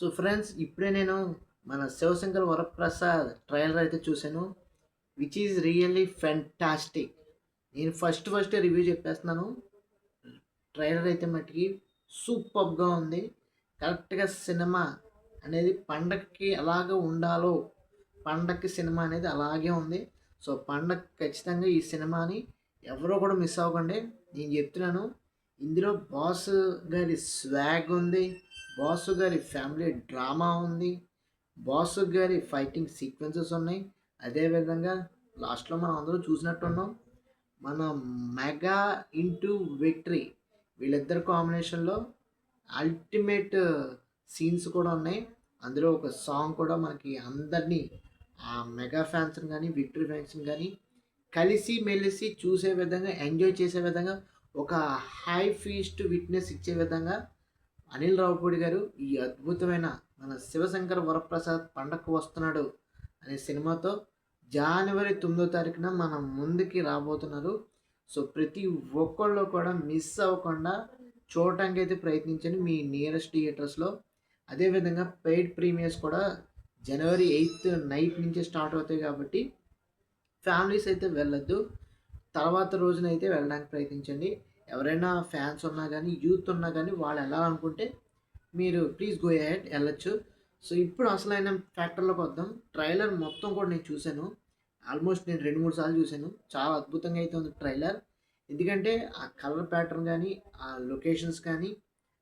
So friends, ఇప్పుడే నేను మన శివశంకర్ వరప్రసాద్ ట్రైలర్ అయితే చూశాను. Which is really fantastic. నేను ఫస్ట్ రివ్యూ చెప్పేస్తున్నాను. ట్రైలర్ అయితే మట్టికి సూపర్గా ఉంది. కరెక్ట్గా సినిమా అనేది పండగకి ఎలాగ ఉండాలో, పండగకి సినిమా అనేది అలాగే ఉంది. సో పండగ ఖచ్చితంగా ఈ సినిమాని ఎవరో కూడా మిస్ అవ్వకండి. నేను చెప్తున్నాను, ఇందులో బాస్ గారి స్వాగ్ ఉంది, బాసు గారి ఫ్యామిలీ డ్రామా ఉంది, బాసు గారి ఫైటింగ్ సీక్వెన్సెస్ ఉన్నాయి. అదేవిధంగా లాస్ట్లో మనం అందరూ చూసినట్టున్నాం, మన మెగా ఇంటూ విక్టరీ వీళ్ళిద్దరు కాంబినేషన్లో అల్టిమేట్ సీన్స్ కూడా ఉన్నాయి. అందులో ఒక సాంగ్ కూడా మనకి అందరినీ, ఆ మెగా ఫ్యాన్స్ని కానీ విక్టరీ ఫ్యాన్స్ని కానీ కలిసి మెలిసి చూసే విధంగా, ఎంజాయ్ చేసే విధంగా, ఒక హై ఫీస్ట్ విట్నెస్ ఇచ్చే విధంగా అనిల్ రావుపూడి గారు ఈ అద్భుతమైన మన శివశంకర్ వరప్రసాద్ పండగకు వస్తున్నాడు అనే సినిమాతో జనవరి 9వ తారీఖున మన ముందుకి రాబోతున్నారు. సో ప్రతి ఒక్కళ్ళు కూడా మిస్ అవ్వకుండా చూడటానికి అయితే ప్రయత్నించండి మీ నియరెస్ట్ థియేటర్స్లో. అదేవిధంగా పెయిడ్ ప్రీమియర్స్ కూడా జనవరి 8th నైట్ నుంచే స్టార్ట్ అవుతాయి కాబట్టి ఫ్యామిలీస్ అయితే వెళ్ళొద్దు. తర్వాత రోజున అయితే వెళ్ళడానికి ప్రయత్నించండి. ఎవరైనా ఫ్యాన్స్ ఉన్నా కానీ, యూత్ ఉన్నా కానీ, వాళ్ళు వెళ్ళాలనుకుంటే మీరు ప్లీజ్ గో అహెడ్ వెళ్ళొచ్చు. సో ఇప్పుడు అసలైన ఫ్యాక్టర్లోకి వద్దాం. ట్రైలర్ మొత్తం కూడా నేను చూశాను. ఆల్మోస్ట్ నేను 2-3 సార్లు చూశాను. చాలా అద్భుతంగా అయితే ఉంది ట్రైలర్. ఎందుకంటే ఆ కలర్ ప్యాటర్న్ కానీ, ఆ లొకేషన్స్ కానీ,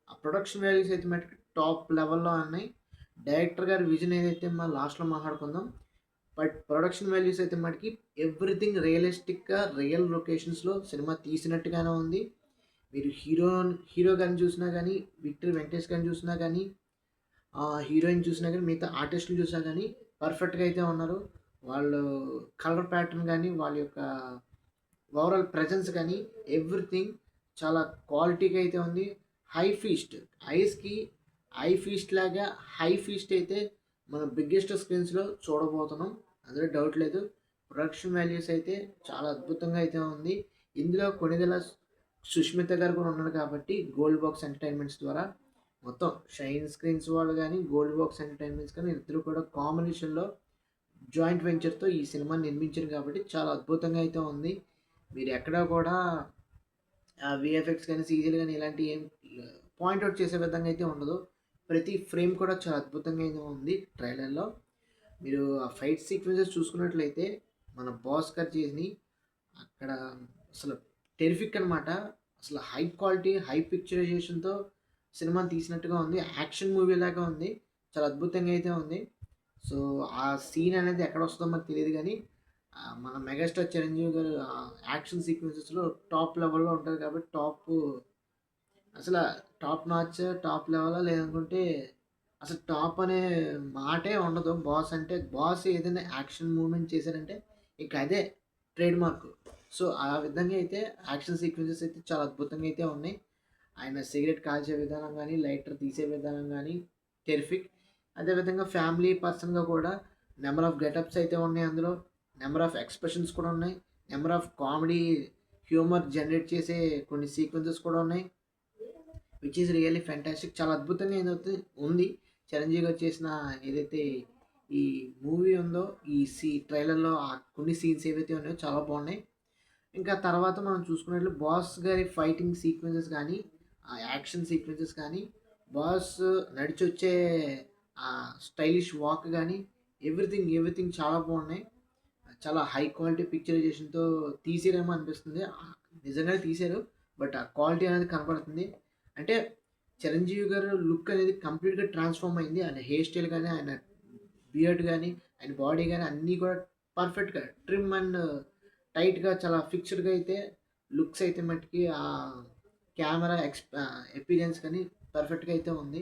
ఆ ప్రొడక్షన్ వాల్యూస్ అయితే మటుకు టాప్ లెవెల్లో ఉన్నాయి. డైరెక్టర్ గారి విజన్ ఏదైతే మనం లాస్ట్లో మాట్లాడుకుందాం. బట్ ప్రొడక్షన్ వాల్యూస్ అయితే మటుకి ఎవ్రీథింగ్ రియలిస్టిక్గా, రియల్ లొకేషన్స్లో సినిమా తీసినట్టుగానే ఉంది. మీరు హీరో గారిని చూసినా కానీ, విక్టరీ వెంకటేష్ గారిని చూసినా కానీ, హీరోయిన్ చూసినా కానీ, మిగతా ఆర్టిస్టులు చూసినా కానీ పర్ఫెక్ట్గా అయితే ఉన్నారు. వాళ్ళు కలర్ ప్యాటర్న్ కానీ, వాళ్ళ యొక్క ఓవరాల్ ప్రెజెన్స్ కానీ, ఎవ్రీథింగ్ చాలా క్వాలిటీగా అయితే ఉంది. హై ఫీస్ట్, ఐస్కి హై ఫీస్ట్ లాగా హై ఫీస్ట్ అయితే మన బిగ్గెస్ట్ స్క్రీన్స్లో చూడబోతున్నాం, అందులో డౌట్ లేదు. ప్రొడక్షన్ వాల్యూస్ అయితే చాలా అద్భుతంగా అయితే ఉంది. ఇందులో కొణిదెల సుష్మిత గారు కూడా ఉన్నారు కాబట్టి గోల్డ్ బాక్స్ ఎంటర్టైన్మెంట్స్ ద్వారా మొత్తం షైన్ స్క్రీన్స్ వాళ్ళు కానీ, గోల్డ్ బాక్స్ ఎంటర్టైన్మెంట్స్ కానీ ఇద్దరు కూడా కాంబినేషన్లో జాయింట్ వెంచర్తో ఈ సినిమాని నిర్మించారు కాబట్టి చాలా అద్భుతంగా అయితే ఉంది. మీరు ఎక్కడా కూడా విఎఫ్ఎక్స్ కానీ, సీజీలు కానీ ఇలాంటి ఏం పాయింట్అవుట్ చేసే విధంగా అయితే ఉండదు. ప్రతి ఫ్రేమ్ కూడా చాలా అద్భుతంగా అయితే ఉంది ట్రైలర్లో. మీరు ఆ ఫైట్ సీక్వెన్సెస్ చూసుకున్నట్లయితే మన బాస్ గారు చేసి అక్కడ అసలు టెరిఫిక్ అనమాట. అసలు హై క్వాలిటీ, హై పిక్చరైజేషన్తో సినిమాని తీసినట్టుగా ఉంది. యాక్షన్ మూవీ లాగా ఉంది. చాలా అద్భుతంగా అయితే ఉంది. సో ఆ సీన్ అనేది ఎక్కడ వస్తుందో మనకు తెలియదు కానీ మన మెగాస్టార్ చిరంజీవి గారు యాక్షన్ సీక్వెన్సెస్లో టాప్ లెవెల్లో ఉంటుంది కాబట్టి అసలు టాప్ నాచ్, టాప్ లెవెల్ లేదనుకుంటే అసలు టాప్ అనే మాటే ఉండదు. బాస్ అంటే బాస్ ఏదైనా యాక్షన్ మూమెంట్ చేశారంటే ఇక అదే ట్రేడ్ మార్క్. సో ఆ విధంగా అయితే యాక్షన్ సీక్వెన్సెస్ అయితే చాలా అద్భుతంగా అయితే ఉన్నాయి. ఆయన సిగరెట్ కాల్చే విధానం కానీ, లైటర్ తీసే విధానం కానీ టెరిఫిక్. అదేవిధంగా ఫ్యామిలీ పర్సన్గా కూడా నెంబర్ ఆఫ్ గెటప్స్ అయితే ఉన్నాయి. అందులో నెంబర్ ఆఫ్ ఎక్స్ప్రెషన్స్ కూడా ఉన్నాయి. Number of comedy humour generate చేసే కొన్ని సీక్వెన్సెస్ కూడా ఉన్నాయి. Which is really fantastic. చాలా అద్భుతంగా ఏదైతే ఉంది. చిరంజీవి గారు చేసిన ఏదైతే ఈ మూవీ ఉందో, ఈ ట్రైలర్లో ఆ కొన్ని సీన్స్ ఏవైతే ఉన్నాయో చాలా బాగున్నాయి. ఇంకా తర్వాత మనం చూసుకున్నట్లు బాస్ గారి ఫైటింగ్ సీక్వెన్సెస్ కానీ, ఆ యాక్షన్ సీక్వెన్సెస్ కానీ, బాస్ నడిచొచ్చే ఆ స్టైలిష్ వాక్ కానీ, ఎవ్రీథింగ్ చాలా బాగున్నాయి. చాలా హై క్వాలిటీ పిక్చరైజేషన్తో తీసారేమో అనిపిస్తుంది. నిజంగానే తీశారు, బట్ ఆ క్వాలిటీ అనేది కనపడుతుంది. అంటే చిరంజీవి గారు లుక్ అనేది కంప్లీట్గా ట్రాన్స్ఫార్మ్ అయింది. ఆయన హెయిర్ స్టైల్ కానీ, ఆయన బియర్డ్ కానీ, ఆయన బాడీ కానీ అన్నీ కూడా పర్ఫెక్ట్గా ట్రిమ్ అండ్ టైట్గా చాలా ఫిక్స్డ్గా అయితే లుక్స్ అయితే మట్టుకి ఆ కెమెరా ఎపీరియన్స్ కానీ పర్ఫెక్ట్గా అయితే ఉంది.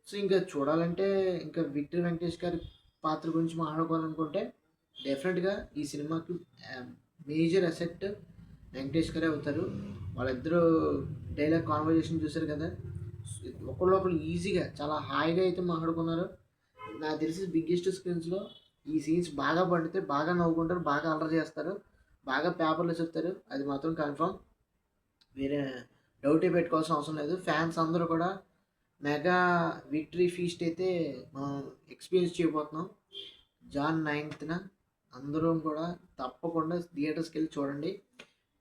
సో ఇంకా చూడాలంటే ఇంకా విక్టరీ వెంకటేష్ గారి పాత్ర గురించి మాట్లాడుకోవాలనుకుంటే డెఫినెట్గా ఈ సినిమాకి మేజర్ అసెట్ వెంకటేష్ గారే అవుతారు. వాళ్ళిద్దరూ డైలాగ్ కాన్వర్జేషన్ చూశారు కదా, ఒకళ్ళు ఈజీగా చాలా హాయిగా అయితే మాట్లాడుకున్నారు. నాకు తెలిసి బిగ్గెస్ట్ స్క్రీన్స్లో ఈ సీన్స్ బాగా పండితే బాగా నవ్వుకుంటారు, బాగా అల్లరి చేస్తారు, బాగా పేపర్లు చెప్తారు. అది మాత్రం కన్ఫర్మ్, వేరే డౌటే పెట్టుకోవాల్సిన అవసరం లేదు. ఫ్యాన్స్ అందరూ కూడా మెగా విక్టరీ ఫీస్ట్ అయితే మనం ఎక్స్పీరియన్స్ చేయబోతున్నాం. జాన్ 9థ్‌న అందరం కూడా తప్పకుండా థియేటర్స్‌కి వెళ్ళి చూడండి.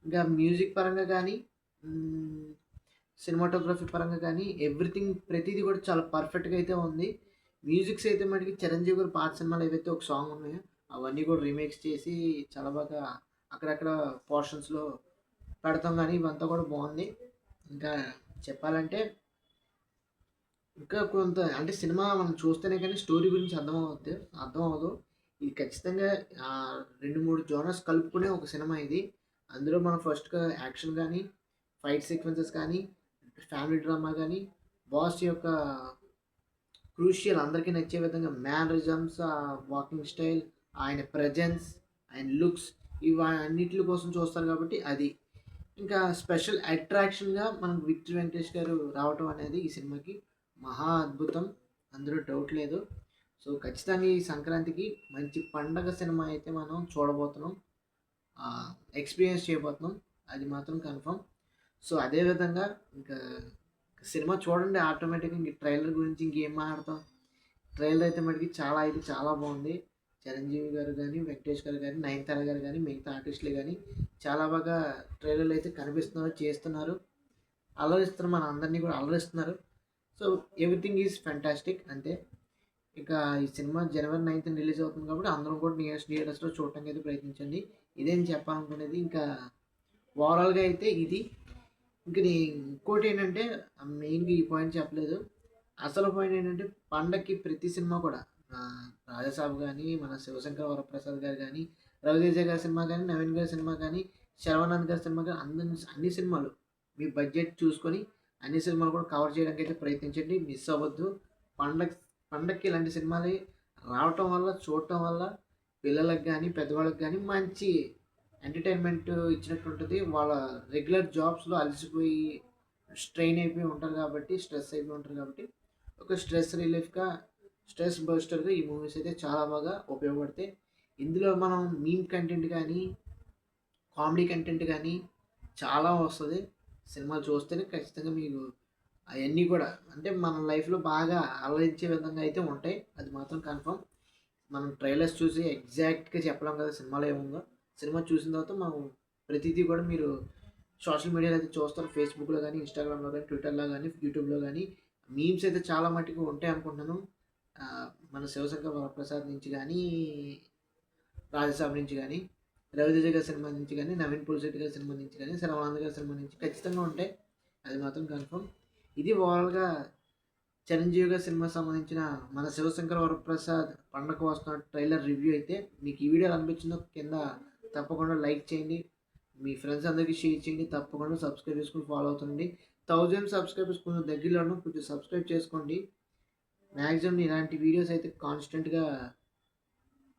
ఇంకా మ్యూజిక్ పరంగా కానీ, హ్మ్, సినిమాటోగ్రఫీ పరంగా కానీ ఎవ్రీథింగ్ ప్రతీది కూడా చాలా పర్ఫెక్ట్‌గా అయితే ఉంది. మ్యూజిక్స్ అయితే మటుకి చిరంజీవి గారి పాత సినిమాలు ఏవైతే ఒక సాంగ్ ఉన్నాయో అవన్నీ కూడా రీమేక్స్ చేసి చాలా బాగా అక్కడక్కడ పోర్షన్స్‌లో పెడతాం గానీ ఇవంతా కూడా బాగుంది. ఇంకా చెప్పాలంటే ఇంకా కొంత అంటే సినిమా మనం చూస్తేనే కానీ స్టోరీ గురించి అర్థం అవ్వదు. ఇది ఖచ్చితంగా 2, 3 జోనర్స్ కలుపుకునే ఒక సినిమా ఇది. అందులో మనం ఫస్ట్‌గా యాక్షన్ గానీ, ఫైట్ సీక్వెన్సెస్ కానీ, ఫ్యామిలీ డ్రామా గానీ, బాస్ యొక్క క్రూషియల్ అందరికీ నచ్చే విధంగా మేనరిజమ్స్, వాకింగ్ స్టైల్, ఆయన ప్రెజెన్స్, ఆయన లుక్స్ అన్నిట్లి కోసం చూస్తారు కాబట్టి అది. ఇంకా స్పెషల్ అట్రాక్షన్‌గా మనకు 'విక్టరీ వెంకటేష్' గారు రావటం అనేది ఈ సినిమాకి మహా అద్భుతం. అందులో డౌట్ లేదు. సో, ఖచ్చితంగా ఈ సంక్రాంతికి మంచి పండగ సినిమా అయితే మనం చూడబోతున్నాం. ఎక్స్‌పీరియన్స్ చేయబోతున్నాం. అది మాత్రం కన్ఫర్మ్. సో, అదే విధంగా ఇంకా సినిమా చూడండి ఆటోమేటిక్‌గా ఇంక ట్రైలర్ గురించి ఇంకేం మాట్లాడతాం. ట్రైలర్ అయితే మటికి చాలా బాగుంది. చిరంజీవి గారు గానీ, వెంకటేష్ గారు గానీ, నయనతార గారు గానీ, మిగతా ఆర్టిస్టులు గానీ చాలా బాగా ట్రైలర్‌లో అయితే కనిపిస్తున్నారు, చేస్తున్నారు. అలరిస్తున్నారు మనందరిని కూడా అలరిస్తున్నారు. సో, ఎవ్రీథింగ్ ఈజ్ ఫెంటాస్టిక్ అంతే. ఇక ఈ సినిమా జనవరి 9థ్ రిలీజ్ అవుతుంది కాబట్టి అందరం కూడా నియరెస్ట్ థియేటర్స్‌లో చూడటానికి అయితే ప్రయత్నించండి. ఇదే నేను చెప్పాలనుకునేది. ఇంకా ఓవరాల్‌గా అయితే ఇది. ఇంక ఇంకోటేంటంటే మెయిన్‌గా ఈ పాయింట్ చెప్పలేదు. అసలు పాయింట్ ఏంటంటే పండక్కి ప్రతి సినిమా కూడా 'రాజాసాబ్' గానీ, మన 'శివశంకర్ వరప్రసాద్' గారు గానీ, 'రవితేజ' గారి సినిమా గానీ, 'నవీన్' గారి సినిమా గానీ, 'శర్వానంద్' గారి సినిమా గానీ అన్ని సినిమాలు మీ బడ్జెట్ చూసుకొని అన్ని సినిమాలు కూడా కవర్ చేయడానికైతే ప్రయత్నించండి. మిస్ అవ్వద్దు. పండగ పండక్కి ఇలాంటి సినిమాలు రావటం వల్ల, చూడటం వల్ల పిల్లలకి గానీ, పెద్దవాళ్ళకి గానీ మంచి ఎంటర్‌టైన్‌మెంట్ ఇచ్చినట్టు ఉంటది. వాళ్ళ రెగ్యులర్ జాబ్స్‌లో అలసిపోయి, స్ట్రెయిన్ అయిపోయి ఉంటారు కాబట్టి, స్ట్రెస్ అయిపోయి ఉంటారు కాబట్టి, ఒక స్ట్రెస్ రిలీఫ్‌గా, స్ట్రెస్ బస్టర్‌గా ఈ మూవీస్ అయితే చాలా బాగా ఉపయోగపడతాయి. ఇందులో మనం మీమ్ కంటెంట్ కానీ, కామెడీ కంటెంట్ కానీ చాలా వస్తది. సినిమాలు చూస్తేనే ఖచ్చితంగా మీకు అయన్నీ కూడా అంటే మన లైఫ్‌లో బాగా అలరించే విధంగా అయితే ఉంటాయి. అది మాత్రం కన్ఫర్మ్. మనం ట్రైలర్స్ చూసి ఎగ్జాక్ట్‌గా చెప్పలేం కదా! సినిమాలో ఏముందో. సినిమా చూసిన తర్వాత మనం ప్రతీదీ కూడా మీరు సోషల్ మీడియాలో అయితే చూస్తారు. ఫేస్‌బుక్‌లో గానీ, ఇన్‌స్టాగ్రామ్‌లో గానీ, ట్విట్టర్‌లో గానీ, యూట్యూబ్‌లో గానీ మీమ్స్ అయితే చాలా మట్టుకు ఉంటాయి అనుకుంటున్నాను. మన 'శివశంకర్ వరప్రసాద్' నుంచి గానీ, 'రాజసాబ్' నుంచి గానీ, 'రవితేజ' గారి సినిమా నుంచి గానీ, 'నవీన్ పోలిశెట్టి' గారి సినిమా నుంచి గానీ, 'శర్వానంద్' గారి సినిమా నుంచి ఖచ్చితంగా ఉంటాయి. అది మాత్రం కన్ఫర్మ్. ఇది ఓవరాల్‌గా చిరంజీవి గారి సినిమాకి సంబంధించిన మన 'శివశంకర్ వరప్రసాద్' పండగకు వస్తున్న ట్రైలర్ రివ్యూ అయితే మీకు ఈ వీడియో ఎలా అనిపించిందో కింద తప్పకుండా లైక్ చేయండి. మీ ఫ్రెండ్స్ అందరికీ షేర్ చేయండి. తప్పకుండా సబ్స్క్రైబ్ చేసుకొని ఫాలో అవుతుండండి. 1000 సబ్స్క్రైబర్స్ కొంచెం దగ్గరలో ఉన్నాం. కొంచెం సబ్స్క్రైబ్ చేసుకోండి. మాక్సిమం ఇలాంటి వీడియోస్ అయితే కాన్స్టెంట్‌గా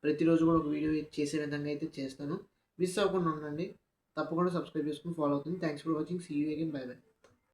ప్రతిరోజు కూడా ఒక వీడియో చేసే విధంగా అయితే చేస్తాను. మిస్ అవ్వకుండా ఉండండి. తప్పకుండా సబ్స్క్రైబ్ చేసుకొని ఫాలో అవుతుంది. Thanks for watching. See you again. Bye by.